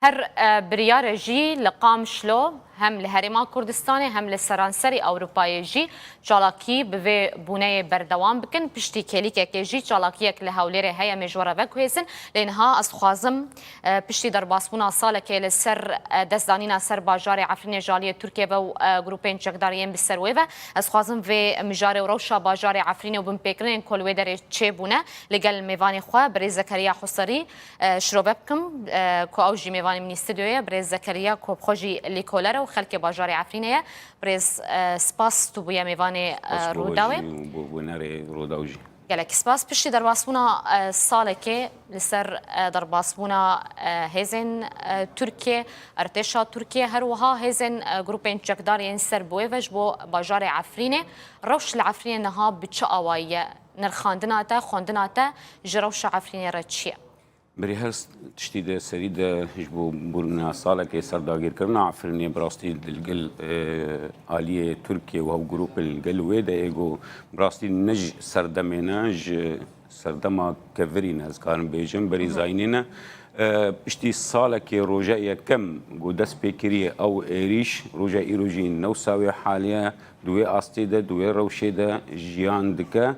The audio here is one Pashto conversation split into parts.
هر بریار جی لقام شلو هم لهرما کردستانی هم لسرانسری اروپای جی چالاکی به بونه بردوام بکن پشتی کلیک که جی چالاکی یک لهولیر هیا مجوره وکویزن لینها از خوازم پشتی در باسپونا سال که لسر دزدانینا سر باجار عفرین جالی ترکیه و گروپین چکداریم بسروه و از خوازم و مجار روشا باجار عفرین و بمپیکرین کلوی در چه بونه لگل میوانی خواه بری زکریا حصری شروع بکم که اوجی میوانی من استودیوی بری زکریا کوب خوجی لیکولر و خلک باجار عفرینه برز سپاس تو بویا میوان روداوی بونره روداوجی گلک سپاس پشتی در باسپونا ساله که لسر در باسپونا هزین ترکیه ارتشا ترکیه هر وها هزین گروپین چکداری سر بوی وج بو باجار عفرینه روش العفرینه نها بچه آوایه نرخاندنا تا خوندنا تا جروش عفرینه را چیه بری هر تشتید سرید هجبو برنا ساله که سرداگیر کرنا عفرینی براستی دلگل آلیه ترکیه و هاو گروپ الگل ویده ایگو براستی نج سردمینه سردما کورین از کارن بیجم بری زاینینه پشتی ساله که روژه یکم گو دست پیکریه او ایریش روژه ایروژی نو ساوی حالیه دوی آستی ده دوی روشه ده جیان دکه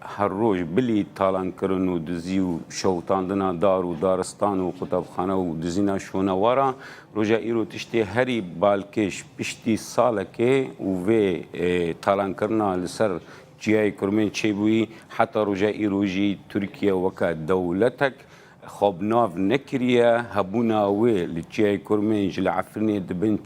هر روز بلی تالان کردن و دزی و شوتاندنا دار و دارستان و کتابخانه و دزینا شونوارا روزا ایرو تشتی هری بالکش پشتی ساله که و تالان کردن لسر جیای کرمین چه بوی حتی روزا ایروجی ترکیه وکا دولتک خب ناف نکریه هبونا وی لجیای کرمین جل عفرینی دبن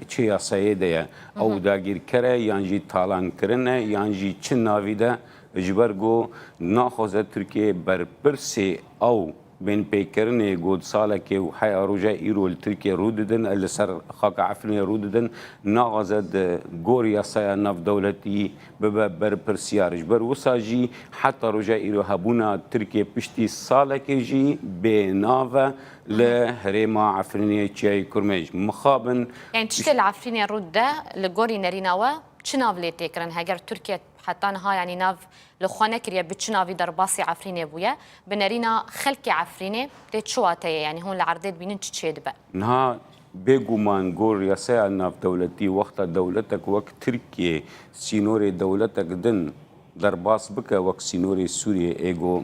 چه یاسایده او داگیر کره یانجی تالان کرنه یانجی چه ناویده جبرگو ناخوزه ترکیه برپرسی او بین پیکرنه گود ساله که حی روژه ایرو ترکیه رو ددن لسر خاک عفرینه رو ددن ناغازد گور یاسای ناف دولتی ببه برپرسیار جبر وساجی حتی روژه ایرو هبونا ترکیه پشتی ساله که جی به ناوه لهرما عفرینه چیای کرمیج مخابن يعني تشتل عفرینه رو ده لگوری نریناوه چه ناو لی تکرن هگر ترکیه حتى نها يعني ناف لخوانه كريا بتشنافي درباسي عفرينه بويا بنرينا خلق عفرينه تشواتي يعني هون العرضات بينن تشيد بقى نها بيجومان جور يساع ناف دولتي وقت دولتك وقت تركيا سينوري دولتك دن درباس بك وقت سينوري سوريا ايجو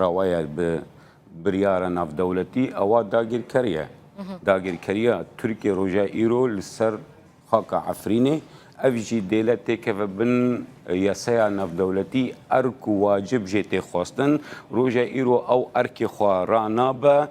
رواية بريارة ناف دولتي او داغير كريا تركيا روجا ايرو لسر خاك عفرينه افجی دولتی که بن یاسای ناف دولتی ارکو واجب جیت خواستن روزا ایرو او ارکی خوا رانا با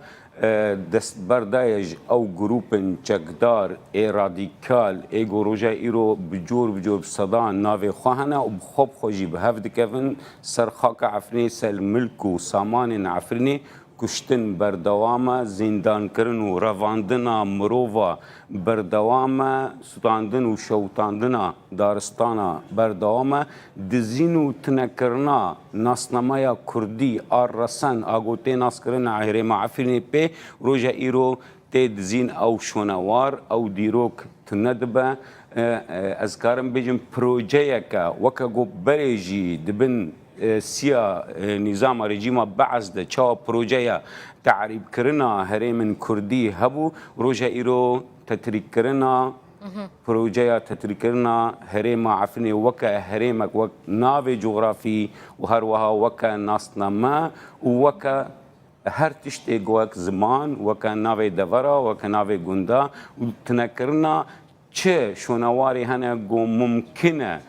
دست بردایج او گروپن چکدار ای رادیکال ایگو روزا ایرو بجور صدان ناو خواهنه و بخوب خوشی به هفت کفن سر خاک عفرینی سل ملک و سامان عفرینی کشتن بردوام زندان کردن و رواندن مرووا بردوام ستاندن و شوتاندن دارستان بردوام دزین و تنکرنا ناسنامای کردی آرسن آگوته ناس کردن هرما عفرینی پی روژا ایرو تید زین او شونوار او دیروک تندبه از کارم بجم پروژه که وکا گو بریجی دبن سیا نظام رژیم بعض ده چا پروژه تعریب کرنا هرم کردی هبو روژه ایرو تطریق کرنا پروژه تطریق کرنا هرم عفنی وکا هرمک وک ناو جغرافی و هر وها وکا ناسنامه و وکا هر تشتی گوک زمان وکا ناو دورا وکا ناو گندا و تنکرنا چه شونواری هنه گو ممکنه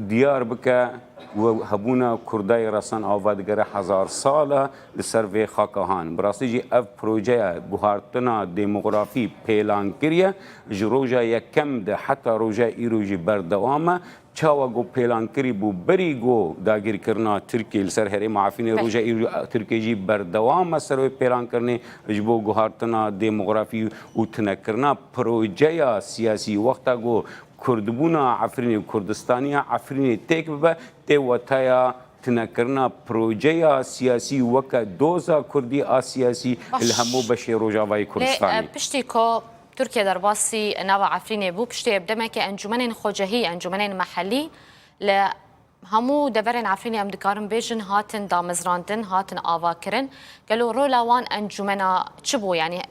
دیار بکه و هبونا کردای رسان آوادگر 1000 ساله لسر وی خاکهان براستی جی اف پروژه گوهارتنا دموگرافی پیلان کریه جروجا یکم ده حتی روژا ایروجی بردوامه چاوا گو پیلان کری بو بری گو داگیر کرنا ترکی لسر هرم عفینه روژا ایروجی ترکی جی بردوامه سر وی پیلان کرنه جبو گوهارتنا دموگرافی و تنکرنا پروژه سیاسی وقتا گو کردبونا عفرینی و کردستانی عفرینی تک ببه تی وطایا تنکرنا پروژه سیاسی وکا دوزا کردی آسیاسی الهمو بشه روجاوای کردستانی پشتی که ترکیه در باسی نوا عفرینی بو پشتی ابدمه که انجمن خوجهی انجمن محلی همو دبرن عفرینی ام دکارن بیجن هاتن دامزراندن هاتن آوا کرن قالوا رولا وان انجمنا چبو يعني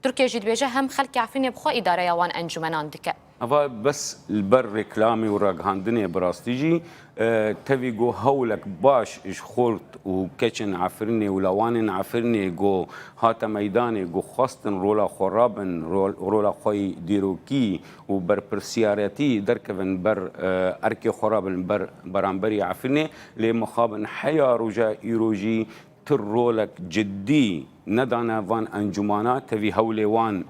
ترکیه جی دبیجه هم خلک عفرین بخوا اداره وان انجمنان دکه اوا بس البر رکلامی و راگهاندنی براستیجی تبي جو هولك باش إيش خورت وكتشن عفرني ولوان عفرني جو هاتا ميداني جو خاستن رولا خرابن رولا خوي ديروكي وبر برسيارتي دركبن بر أركي خرابن بر برامبري عفرني لمخابن حيا رجا إيروجي ترولك جدي ندانا وان انجمانات تبي هولي وان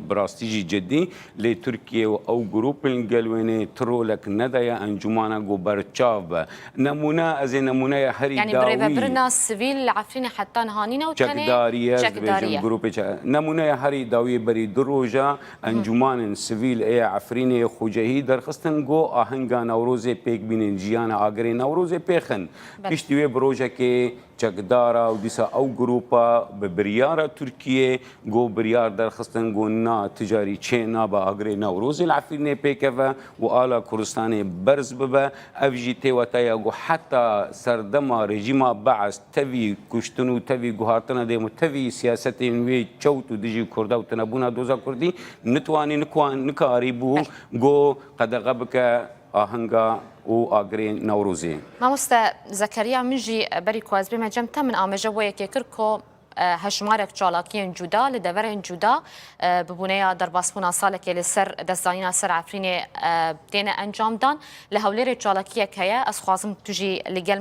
براستيجي جدي لتركيا او جروب الجلويني ترولك ندايا انجمانا جو برتشاف نمونا از نمونا هري يعني داوي برنا السبيل عفرين حتى نهانينا وكان چکداریه جروب نمونه هری داوی بری دروجا انجمان سویل ای عفرین خوجهی درخستن گو آهنگا نوروز پیک بینن جیان آگری نوروز پیخن پیشتیوی بروجه که چکدارا و دیسا او گروپا به بریار ترکیه گو بریار درخستن گو نا تجاری چینا با آگری نوروز العفرین پیکه و آلا کردستان برز ببا افجی تیواتایا گو حتی سردما رژیما بعث توی کشتنو توی گوهاتنا دیم توی سیاست وی چوت و دیجی کرده و تنبونا دوزا کردی نتوانی نکاری بو گو قدغه بکه آهنگا و آگری نوروزی مامۆستا زەکەریا منجی بەری کوازبێ مەجەم تا من ئامێژە بۆ یەکێ کرد کۆ هەژمارێک چالاکیên جودا لە دەڤەرên جودا ببوونەیە دەرباسبوونا ساڵێکێ لەسەر دەستدانینا سەر عفرینێ تێنە ئەنجامدان لە هەولێرێ چالاکیەک هەیە ئەس خوازم توژی لەگەل